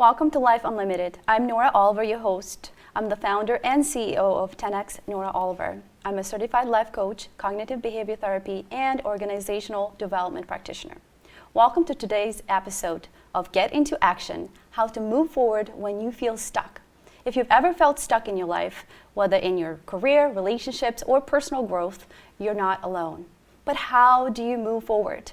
Welcome to Life Unlimited. I'm Nora Oliver, your host. I'm the founder and CEO of 10X Nora Oliver. I'm a certified life coach, cognitive behavior therapy, and organizational development practitioner. Welcome to today's episode of Get Into Action, how to move forward when you feel stuck. If you've ever felt stuck in your life, whether in your career, relationships, or personal growth, you're not alone. But how do you move forward?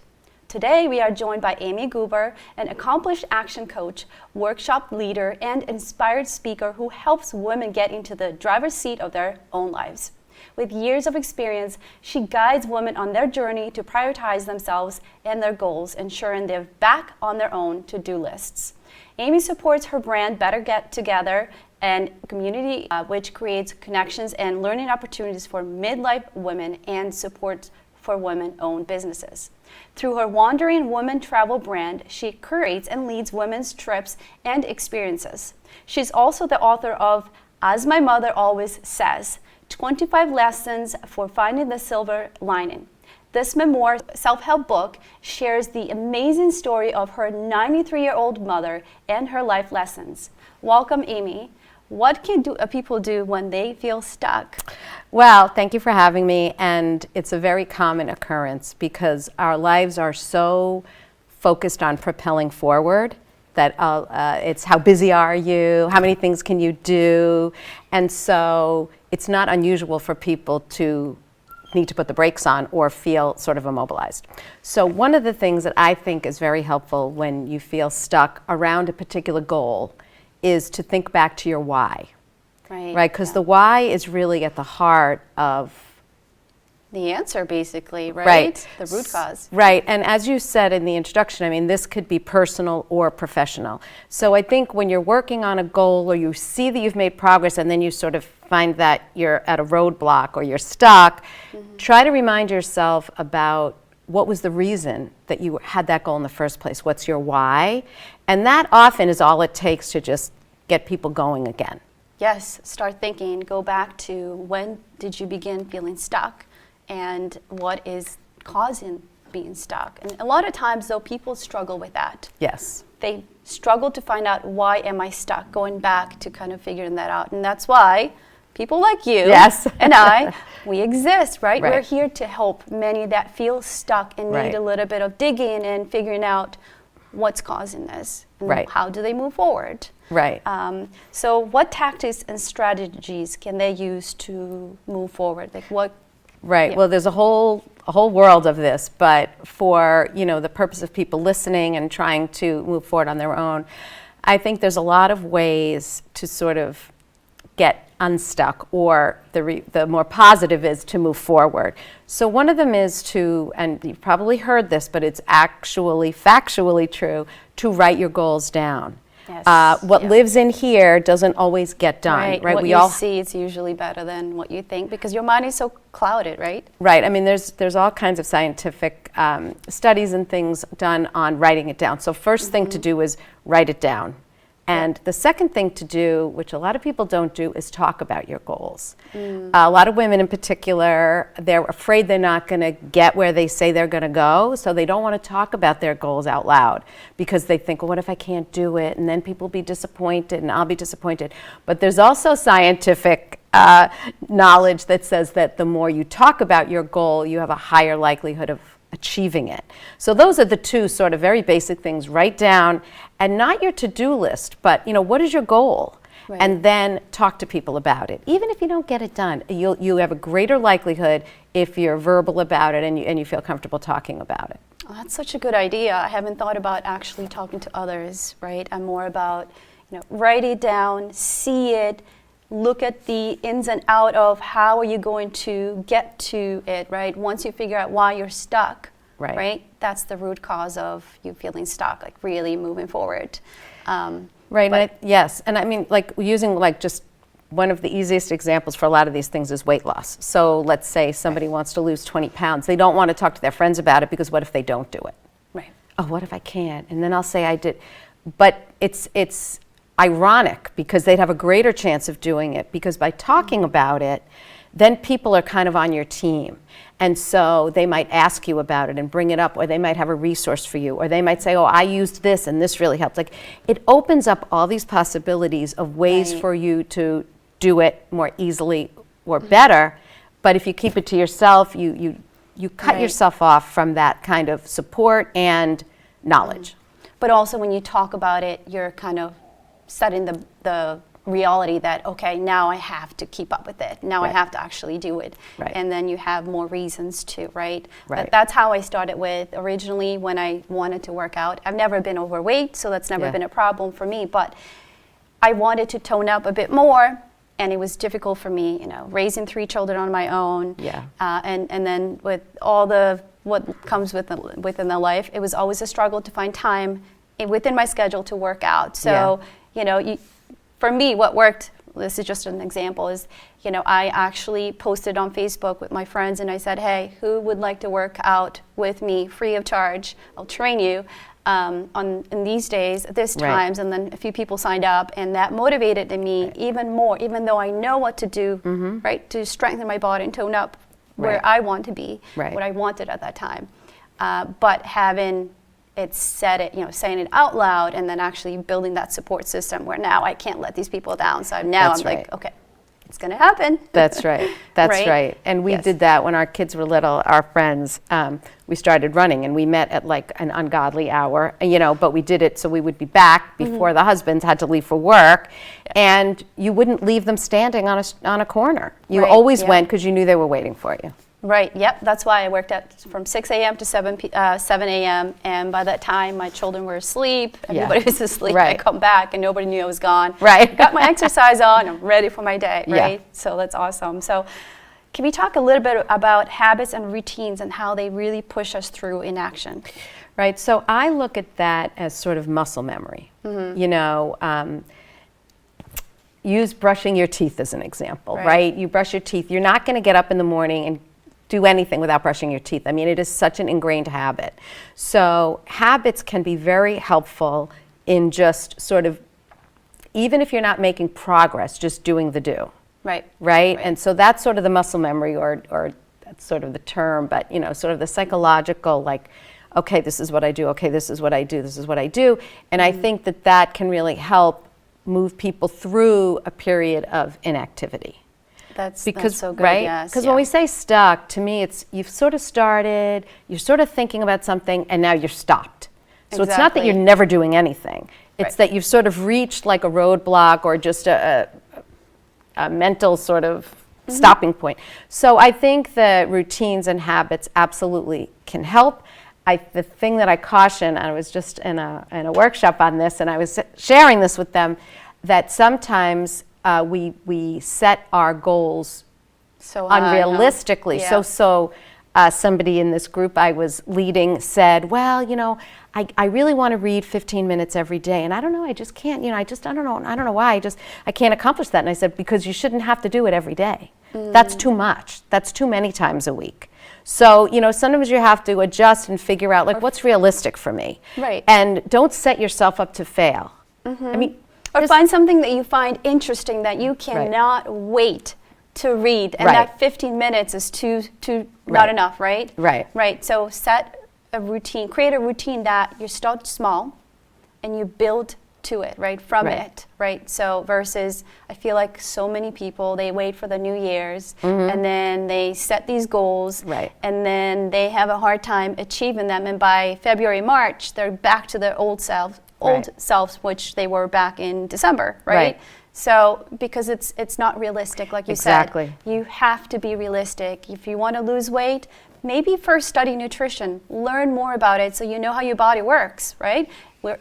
Today, we are joined by Amy Goober, an accomplished action coach, workshop leader, and inspired speaker who helps women get into the driver's seat of their own lives. With years of experience, she guides women on their journey to prioritize themselves and their goals, ensuring they're back on their own to-do lists. Amy supports her brand Better Get Together and community which creates connections and learning opportunities for midlife women and support for women-owned businesses. Through her Wandering Woman travel brand, she curates and leads women's trips and experiences. She's also the author of As My Mother Always Says, 25 Lessons for Finding the Silver Lining. This memoir self-help book shares the amazing story of her 93-year-old mother and her life lessons. Welcome, Amy. What can people do when they feel stuck? Well, thank you for having me, and it's a very common occurrence because our lives are so focused on propelling forward that it's how busy are you, how many things can you do, and so it's not unusual for people to need to put the brakes on or feel sort of immobilized. So one of the things that I think is very helpful when you feel stuck around a particular goal is to think back to your why. Right? Because the why is really at the heart of the answer, basically, right? The root cause. Right, and as you said in the introduction, I mean, this could be personal or professional. So I think when you're working on a goal or you see that you've made progress and then you sort of find that you're at a roadblock or you're stuck, try to remind yourself about what was the reason that you had that goal in the first place? What's your why? And that often is all it takes to just get people going again. Yes, start thinking, go back to when did you begin feeling stuck and what is causing being stuck. And a lot of times, though, people struggle with that. Yes. They struggle to find out, why am I stuck? Going back to kind of figuring that out. And that's why people like you and I, we exist, right? We're here to help many that feel stuck and need a little bit of digging and figuring out what's causing this and how do they move forward. So what tactics and strategies can they use to move forward? Like what? Well, there's a whole world of this, but for the purpose of people listening and trying to move forward on their own, I think there's a lot of ways to sort of get unstuck, or the more positive is to move forward. So one of them is to, and you've probably heard this, but it's actually factually true, to write your goals down. What lives in here doesn't always get done, right? What you see is usually better than what you think because your mind is so clouded, right? I mean, there's all kinds of scientific studies and things done on writing it down. So first thing to do is write it down. And the second thing to do, which a lot of people don't do, is talk about your goals. A lot of women in particular, they're afraid they're not going to get where they say they're going to go, so they don't want to talk about their goals out loud because they think, well, what if I can't do it? And then people will be disappointed and I'll be disappointed. But there's also scientific knowledge that says that the more you talk about your goal, you have a higher likelihood of achieving it. So those are the two sort of very basic things. Write down, and not your to-do list, but what is your goal? And then talk to people about it. Even if you don't get it done, you have a greater likelihood if you're verbal about it and you feel comfortable talking about it. Oh, that's such a good idea. I haven't thought about actually talking to others, right? I'm more about, write it down, see it, look at the ins and out of how are you going to get to it, right? Once you figure out why you're stuck, right? That's the root cause of you feeling stuck, like really moving forward. Yes, and I mean, like using just one of the easiest examples for a lot of these things is weight loss. So let's say somebody wants to lose 20 pounds. They don't want to talk to their friends about it because what if they don't do it? Oh, what if I can't? And then I'll say I did. But it's ironic because they'd have a greater chance of doing it because by talking about it, then people are kind of on your team. And so they might ask you about it and bring it up, or they might have a resource for you, or they might say, oh, I used this and this really helped. Like, it opens up all these possibilities of ways for you to do it more easily or better. But if you keep it to yourself, you cut yourself off from that kind of support and knowledge. But also when you talk about it, you're kind of setting the reality that, okay, now I have to keep up with it. Now I have to actually do it. And then you have more reasons to, right? That's how I started with originally when I wanted to work out. I've never been overweight, so that's never been a problem for me. But I wanted to tone up a bit more, and it was difficult for me, you know, raising 3 children on my own. And then with all what comes within the life, it was always a struggle to find time within my schedule to work out. So, you know, for me, what worked, this is just an example, is, you know, I actually posted on Facebook with my friends and I said, hey, who would like to work out with me free of charge? I'll train you in these days, at this times. And then a few people signed up, and that motivated me even more, even though I know what to do, right, to strengthen my body and tone up where I want to be, what I wanted at that time. But having saying it out loud, and then actually building that support system where now I can't let these people down. So I'm like, okay, it's going to happen. That's right. That's right. And we did that when our kids were little, our friends, we started running, and we met at like an ungodly hour, you know, but we did it so we would be back before the husbands had to leave for work. And you wouldn't leave them standing on a corner. You always went because you knew they were waiting for you. Right, yep, that's why I worked from 6 a.m. to 7 a.m. And by that time, my children were asleep, everybody was asleep. I come back and nobody knew I was gone. Got my exercise on, I'm ready for my day, right? So that's awesome. So can we talk a little bit about habits and routines and how they really push us through in action? Right, so I look at that as sort of muscle memory. You know, use brushing your teeth as an example, right? You brush your teeth, you're not going to get up in the morning and do anything without brushing your teeth. I mean, it is such an ingrained habit. So habits can be very helpful in just sort of, even if you're not making progress, just doing the do. Right? And so that's sort of the muscle memory, or that's sort of the term, but, you know, sort of the psychological, like, okay, this is what I do, okay, this is what I do, this is what I do. And I think that can really help move people through a period of inactivity. That's so good, right? Because when we say stuck, to me, it's you've sort of started, you're sort of thinking about something, and now you're stopped. So it's not that you're never doing anything. It's that you've sort of reached like a roadblock or just a mental sort of stopping point. So I think the routines and habits absolutely can help. The thing that I caution, I was just in a workshop on this, and I was sharing this with them, that sometimes we set our goals so unrealistically. So somebody in this group I was leading said, well, you know, I really want to read 15 minutes every day, and I don't know, I just can't, you know, I don't know why, I can't accomplish that. And I said, because you shouldn't have to do it every day. That's too much. That's too many times a week. So, you know, sometimes you have to adjust and figure out, like, what's realistic for me. And don't set yourself up to fail. I mean, or find something that you find interesting that you cannot wait to read, and that 15 minutes is too not enough, right? Right. So set a routine, create a routine that you start small and you build to it, right, from it, right? So versus, I feel like so many people, they wait for the New Year's and then they set these goals and then they have a hard time achieving them, and by February, March, they're back to their old selves, which they were back in December, right? So because it's not realistic, like you said. You have to be realistic. If you want to lose weight, maybe first study nutrition, learn more about it so you know how your body works, right?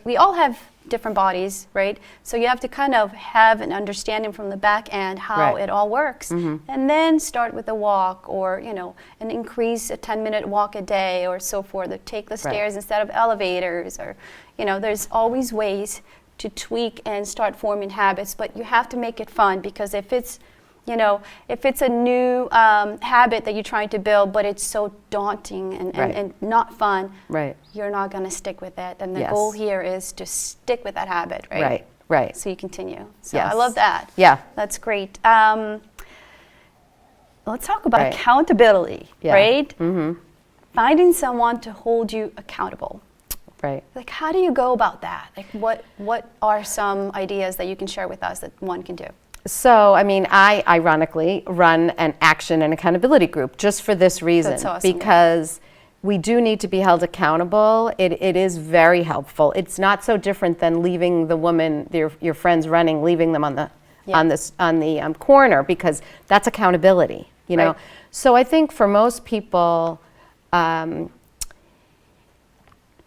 We all have different bodies, right? So you have to kind of have an understanding from the back end how it all works, and then start with a walk, or, you know, and increase a 10-minute walk a day or so forth, or take the stairs instead of elevators, or, you know, there's always ways to tweak and start forming habits, but you have to make it fun, because if it's, you know, if it's a new habit that you're trying to build, but it's so daunting and not fun, you're not going to stick with it. And the goal here is to stick with that habit, right? So you continue. So I love that. That's great. let's talk about Right. accountability, Yeah. right? Mm-hmm. Finding someone to hold you accountable. Right. Like, how do you go about that? Like, what are some ideas that you can share with us that one can do? So, I mean, I ironically run an action and accountability group just for this reason. That's awesome, yeah. Because we do need to be held accountable. It is very helpful. It's not so different than leaving the woman, your friends running, leaving them on the corner, because that's accountability, you know. Right. So I think for most people,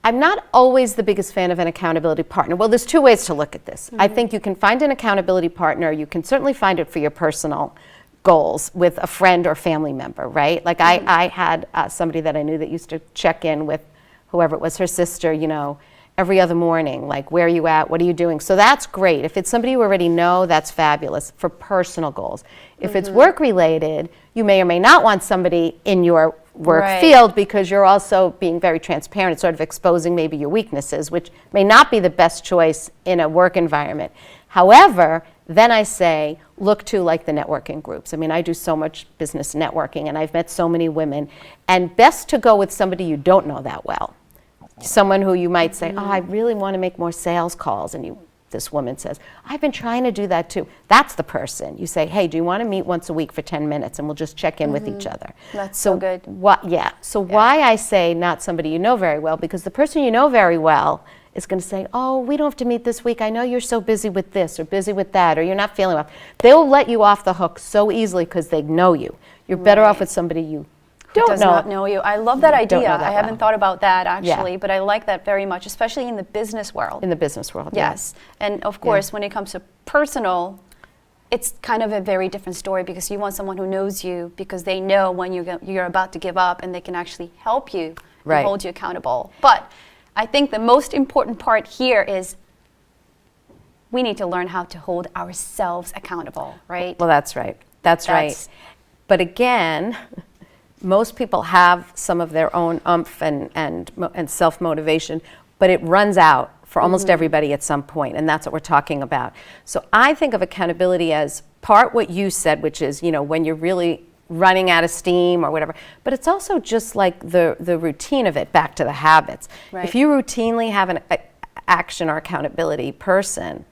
I'm not always the biggest fan of an accountability partner. Well, there's two ways to look at this. I think you can find an accountability partner. You can certainly find it for your personal goals with a friend or family member, right? Like I had somebody that I knew that used to check in with whoever it was, her sister, you know, every other morning, like, where are you at? What are you doing? So that's great. If it's somebody you already know, that's fabulous for personal goals. If it's work related, you may or may not want somebody in your work Right. field, because you're also being very transparent, sort of exposing maybe your weaknesses, which may not be the best choice in a work environment. However, then I say, look to like the networking groups. I mean, I do so much business networking, and I've met so many women, and best to go with somebody you don't know that well. Someone who you might say, oh, I really want to make more sales calls, and this woman says, I've been trying to do that too. That's the person. You say, hey, do you want to meet once a week for 10 minutes, and we'll just check in with each other. That's so good. Why I say not somebody you know very well, because the person you know very well is going to say, oh, we don't have to meet this week. I know you're so busy with this or busy with that, or you're not feeling well. They'll let you off the hook so easily because they know you. You're better off with somebody you don't does know. not know you. I love that Don't idea. know that I haven't well. thought about that actually, Yeah. but I like that very much, especially in the business world. In the business world, Yes. And of course, when it comes to personal, it's kind of a very different story, because you want someone who knows you, because they know when you're about to give up, and they can actually help you Right. and hold you accountable. But I think the most important part here is we need to learn how to hold ourselves accountable, right? Well, that's right. That's right. That's- But again, most people have some of their own umph and self-motivation, but it runs out for almost everybody at some point, and that's what we're talking about. So I think of accountability as part what you said, which is, you know, when you're really running out of steam or whatever, but it's also just like the routine of it, back to the habits. Right. If you routinely have an action or accountability person,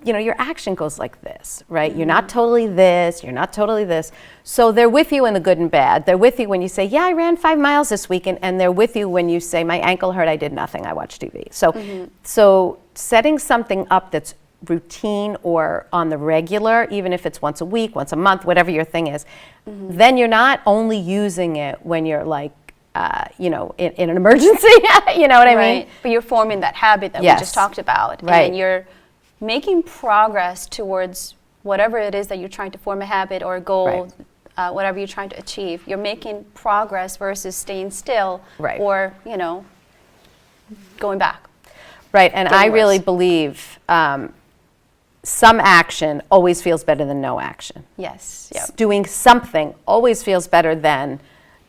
you know, your action goes like this, right? You're not totally this, you're not totally this. So they're with you in the good and bad. They're with you when you say, yeah, I ran 5 miles this week, and they're with you when you say, my ankle hurt, I did nothing, I watched TV. So setting something up that's routine or on the regular, even if it's once a week, once a month, whatever your thing is, then you're not only using it when you're like, you know, in an emergency, you know what I mean? Right. But you're forming that habit that we Yes. just talked about. Right. And you're making progress towards whatever it is that you're trying to form a habit or a goal, whatever you're trying to achieve. You're making progress versus staying still Right. or, you know, going back. Right, and Getting I really worse. believe some action always feels better than no action. Yes. Yep. Doing something always feels better than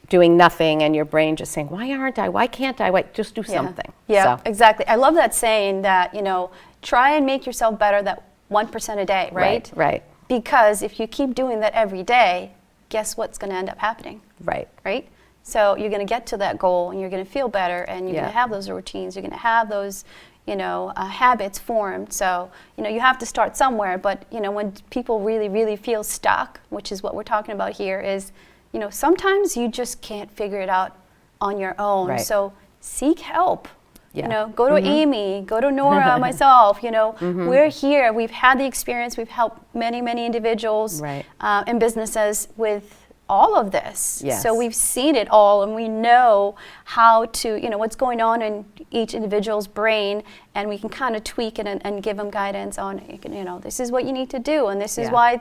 doing nothing, and your brain just saying, why aren't I? Why can't I? Why? Just do something. Yeah, So, exactly. I love that saying that, you know, try and make yourself better that 1% a day, right? Right. Because if you keep doing that every day, guess what's going to end up happening? Right. Right? So you're going to get to that goal, and you're going to feel better, and you're Yeah. going to have those routines. You're going to have those, you know, habits formed. So, you know, you have to start somewhere. But, you know, when people really, really feel stuck, which is what we're talking about here, is, you know, sometimes you just can't figure it out on your own. Right. So seek help. Yeah. You know, go to Amy, go to Nora, myself. You know, we're here. We've had the experience. We've helped many, many individuals Right. and businesses with all of this. Yes. So we've seen it all, and we know how to, you know, what's going on in each individual's brain, and we can kind of tweak it and give them guidance on, you know, this is what you need to do, and this is Yeah. why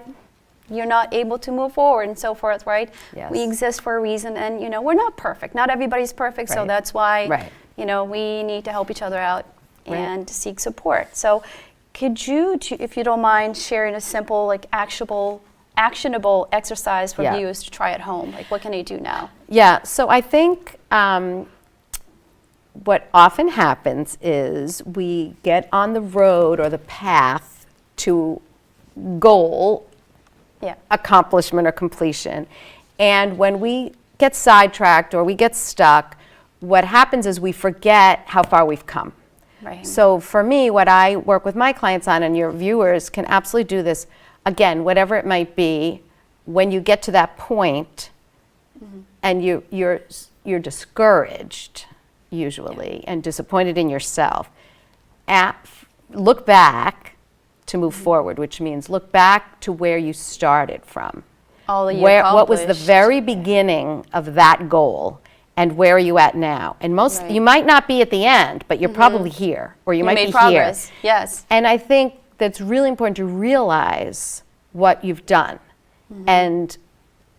you're not able to move forward, and so forth, right? Yes. We exist for a reason, and, you know, we're not perfect. Not everybody's perfect, so Right. that's why, Right. you know, we need to help each other out Right. and seek support. So could you, if you don't mind, sharing a simple, like, actionable exercise for Yeah. viewers to try at home? Like, what can they do now? Yeah, so I think what often happens is we get on the road or the path to goal accomplishment or completion. And when we get sidetracked or we get stuck, what happens is we forget how far we've come. Right. So for me, what I work with my clients on, and your viewers can absolutely do this, again, whatever it might be, when you get to that point and you're discouraged, usually, and disappointed in yourself, look back to move forward, which means look back to where you started from. All that you What was the accomplished. very beginning of that goal, and where are you at now? And Right. you might not be at the end, but you're probably here, or you might made be progress. here. Yes. And I think that's really important to realize what you've done and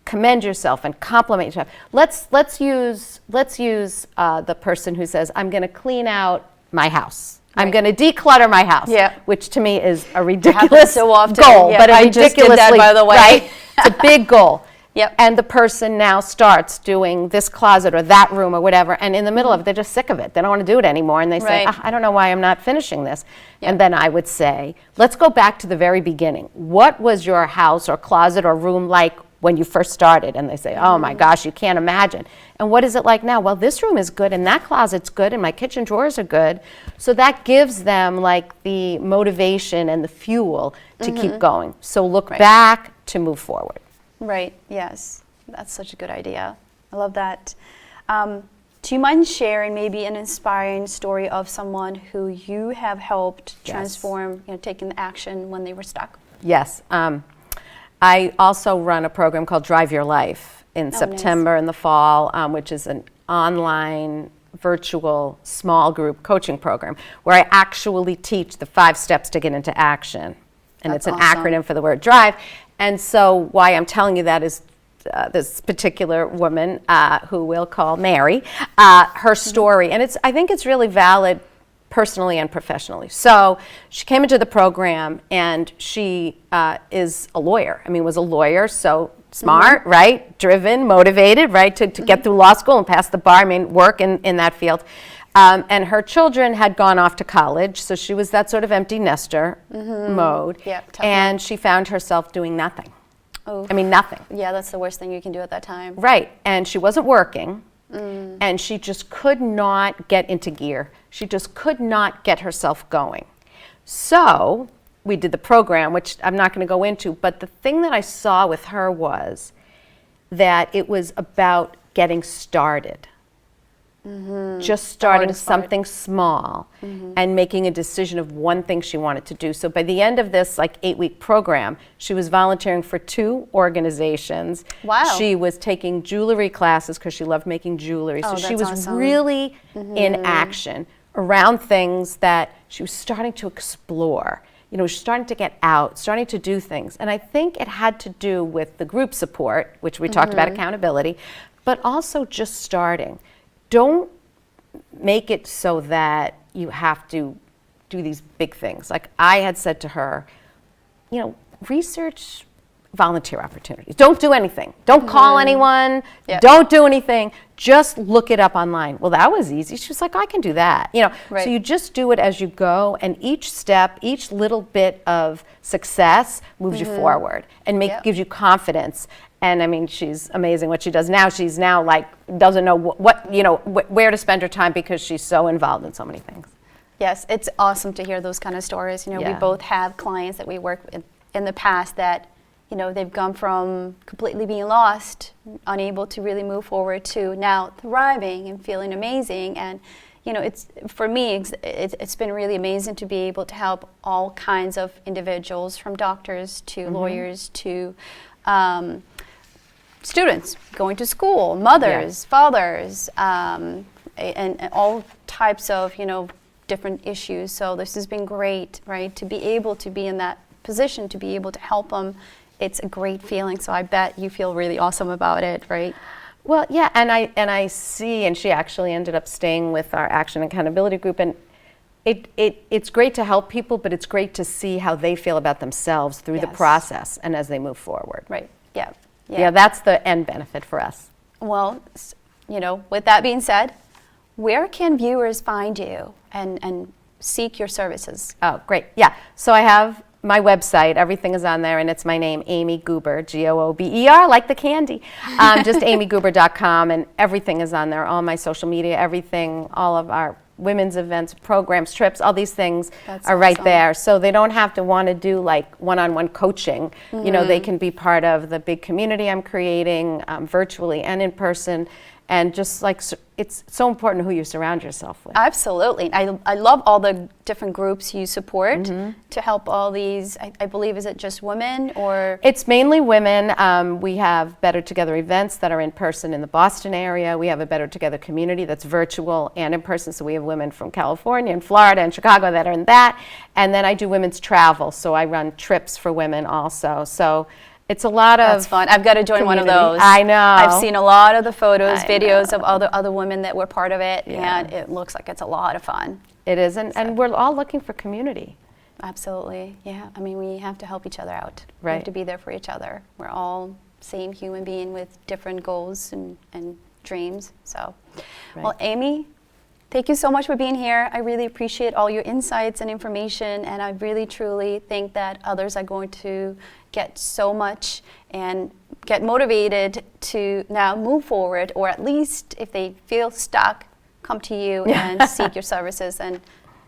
commend yourself and compliment yourself. Let's use the person who says, I'm going to clean out my house. I'm going to declutter my house, Yeah. which to me is a Happens ridiculous so often. goal, Yeah, but a I just did that, ridiculously, by the way. right? It's a big goal. Yep. And the person now starts doing this closet or that room or whatever, and in the middle of it, they're just sick of it. They don't want to do it anymore, and they say, Right. I don't know why I'm not finishing this. Yep. And then I would say, let's go back to the very beginning. What was your house or closet or room like when you first started? And they say, oh my gosh, you can't imagine. And what is it like now? Well, this room is good, and that closet's good, and my kitchen drawers are good. So that gives them like the motivation and the fuel to keep going. So look Right. back to move forward. Right, yes. That's such a good idea. I love that. Do you mind sharing maybe an inspiring story of someone who you have helped Yes. transform, taking action when they were stuck? Yes. I also run a program called Drive Your Life in nice. September in the fall, which is an online virtual small group coaching program where I actually teach the 5 steps to get into action. And That's it's an awesome. acronym for the word drive. And so why I'm telling you that is this particular woman who we'll call Mary, her story. And I think it's really valid personally and professionally. So she came into the program, and she is a lawyer. I mean, was a lawyer, so smart, right? Driven, motivated, right? To get through law school and pass the bar, I mean, work in that field. And her children had gone off to college, so she was that sort of empty nester mode. Yep, tough and she found herself doing nothing. Oh, I mean, nothing. yeah, that's the worst thing you can do at that time. Right, and she wasn't working, and she just could not get into gear. She just could not get herself going. So we did the program, which I'm not going to go into, but the thing that I saw with her was that it was about getting started. Just starting hardest part. something small and making a decision of one thing she wanted to do. So by the end of this 8-week program, she was volunteering for 2 organizations. Wow. She was taking jewelry classes because she loved making jewelry. So Oh, she that's was awesome. really in action around things that she was starting to explore. She's starting to get out, starting to do things. And I think it had to do with the group support, which we talked about, accountability, but also just starting. Don't make it so that you have to do these big things. Like I had said to her, research volunteer opportunities. Don't do anything. Don't call anyone. Yep. Don't do anything. Just look it up online. Well, that was easy. She was like, I can do that. Right. So you just do it as you go, and each step, each little bit of success moves you forward and Yep. gives you confidence. And I mean, she's amazing what she does now. She's now doesn't know where to spend her time because she's so involved in so many things. Yes, it's awesome to hear those kind of stories. We Yeah. both have clients that we work with in the past that, they've gone from completely being lost, unable to really move forward, to now thriving and feeling amazing. And, it's for me, it's been really amazing to be able to help all kinds of individuals, from doctors to lawyers to students going to school, mothers, fathers, and all types of, different issues. So this has been great, right? To be able to be in that position, to be able to help them, it's a great feeling. So I bet you feel really awesome about it, right? Well, yeah, and I see, and she actually ended up staying with our Action Accountability Group, and it's great to help people, but it's great to see how they feel about themselves through the Yes. process and as they move forward. Right, yeah. Yeah, that's the end benefit for us. Well, with that being said, where can viewers find you and seek your services? Oh, great. Yeah. So I have my website, everything is on there, and it's my name, Amy Goober, Goober, like the candy. Just amygoober.com, and everything is on there. All my social media, everything, all of our women's events, programs, trips, all these things are right there. So they don't have to want to do like one-on-one coaching. You know, they can be part of the big community I'm creating, virtually and in person. And just like, it's so important who you surround yourself with. Absolutely. I love all the different groups you support to help all these, I believe, is it just women or? It's mainly women. We have Better Together events that are in person in the Boston area. We have a Better Together community that's virtual and in person. So we have women from California and Florida and Chicago that are in that. And then I do women's travel. So I run trips for women also. So it's a lot of That's fun. I've got to join one of those. I know. I've seen a lot of the photos, videos of other women that were part of it, and it looks like it's a lot of fun. It is, and we're all looking for community. Absolutely, yeah. I mean, we have to help each other out. Right. We have to be there for each other. We're all same human being with different goals and dreams. So, well, Amy, thank you so much for being here. I really appreciate all your insights and information, and I really, truly think that others are going to get so much and get motivated to now move forward, or at least if they feel stuck, come to you and seek your services and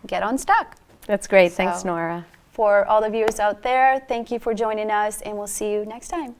get unstuck. That's great. Thanks, Nora. For all the viewers out there, thank you for joining us, and we'll see you next time.